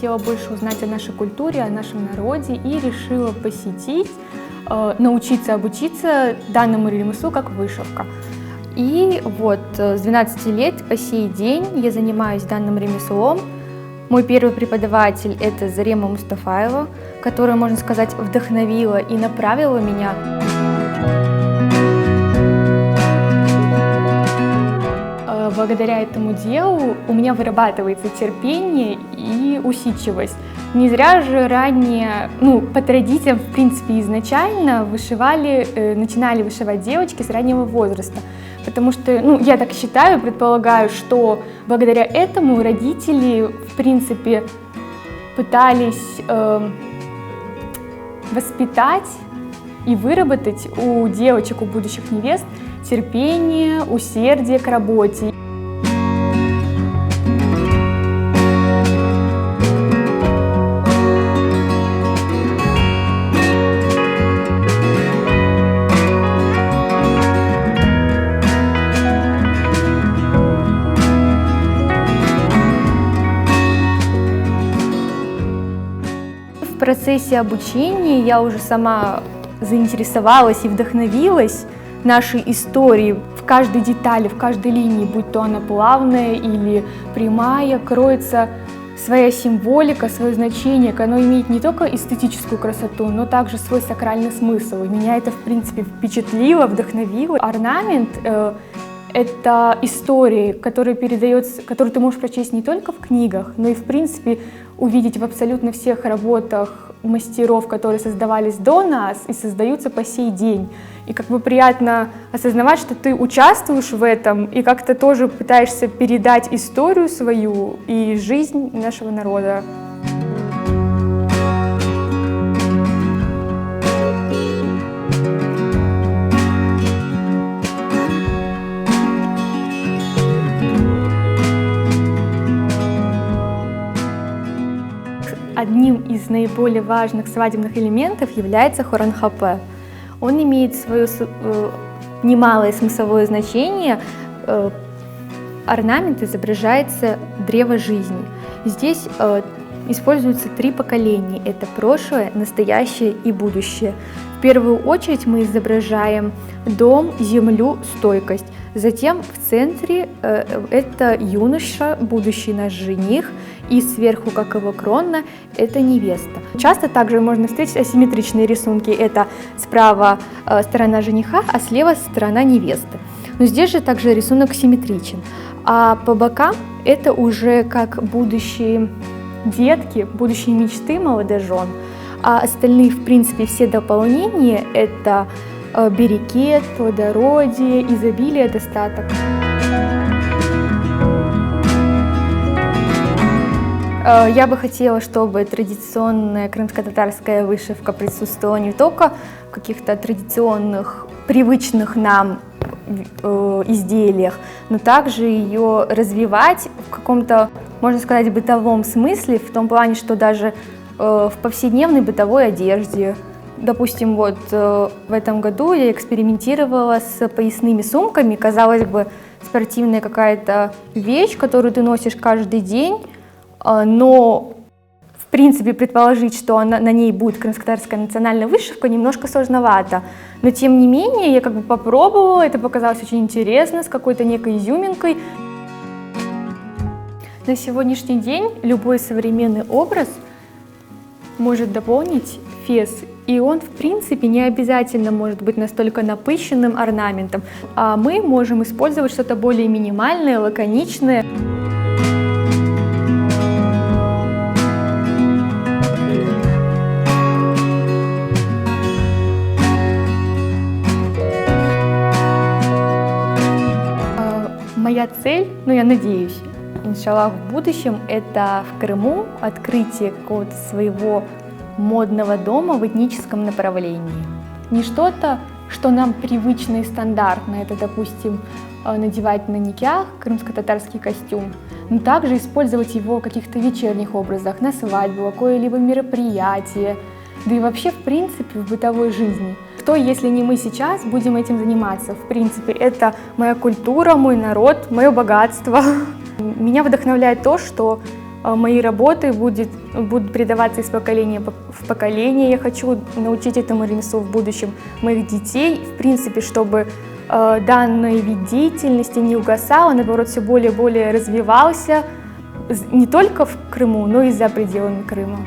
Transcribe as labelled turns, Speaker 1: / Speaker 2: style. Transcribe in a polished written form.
Speaker 1: хотела больше узнать о нашей культуре, о нашем народе и решила посетить, научиться, обучиться данному ремеслу, как вышивка. И вот с 12 лет по сей день я занимаюсь данным ремеслом. Мой первый преподаватель – это Зарема Мустафаева, которая, можно сказать, вдохновила и направила меня. Благодаря этому делу у меня вырабатывается терпение и усидчивость. Не зря же ранее, по традициям, в принципе, изначально начинали вышивать девочки с раннего возраста. Потому что, я так считаю, предполагаю, что благодаря этому родители, в принципе, пытались воспитать и выработать у девочек, у будущих невест терпение, усердие к работе. В процессе обучения я уже сама заинтересовалась и вдохновилась нашей историей. В каждой детали, в каждой линии, будь то она плавная или прямая, кроется своя символика, свое значение. Оно имеет не только эстетическую красоту, но также свой сакральный смысл. И меня это, в принципе, впечатлило, вдохновило. Орнамент это история, которую ты можешь прочесть не только в книгах, но и, в принципе, увидеть в абсолютно всех работах мастеров, которые создавались до нас и создаются по сей день. И приятно осознавать, что ты участвуешь в этом и как-то тоже пытаешься передать историю свою и жизнь нашего народа. Одним из наиболее важных свадебных элементов является хоранхапе. Он имеет свое немалое смысловое значение. Орнамент изображается древо жизни. Здесь используются 3 поколения. Это прошлое, настоящее и будущее. В первую очередь мы изображаем дом, землю, стойкость. Затем в центре это юноша, будущий наш жених, и сверху, как его крона, это невеста. Часто также можно встретить асимметричные рисунки. Это справа сторона жениха, а слева сторона невесты. Но здесь же также рисунок симметричен. А по бокам это уже как будущие детки, будущие мечты молодожен. А остальные, в принципе, все дополнения – это берекет, плодородие, изобилие, достаток. Я бы хотела, чтобы традиционная крымско-татарская вышивка присутствовала не только в каких-то традиционных, привычных нам изделиях, но также ее развивать в каком-то, можно сказать, бытовом смысле, в том плане, что даже в повседневной бытовой одежде. Допустим, в этом году я экспериментировала с поясными сумками. Казалось бы, спортивная какая-то вещь, которую ты носишь каждый день, но, в принципе, предположить, что на ней будет крымско-татарская национальная вышивка, немножко сложновато. Но, тем не менее, я попробовала, это показалось очень интересно, с какой-то некой изюминкой. На сегодняшний день любой современный образ может дополнить фес, и он, в принципе, не обязательно может быть настолько напыщенным орнаментом, а мы можем использовать что-то более минимальное, лаконичное. Моя цель, я надеюсь, иншаллах, в будущем, это в Крыму открытие какого-то своего модного дома в этническом направлении. Не что-то, что нам привычно и стандартно, это, допустим, надевать на никях крымско-татарский костюм, но также использовать его в каких-то вечерних образах, на свадьбу, какое-либо мероприятие, да и вообще, в принципе, в бытовой жизни. Что, если не мы сейчас будем этим заниматься? В принципе, это моя культура, мой народ, мое богатство. Меня вдохновляет то, что мои работы будут передаваться из поколения в поколение. Я хочу научить этому ремеслу в будущем моих детей, в принципе, чтобы данный вид деятельности не угасал, а наоборот все более и более развивался не только в Крыму, но и за пределами Крыма.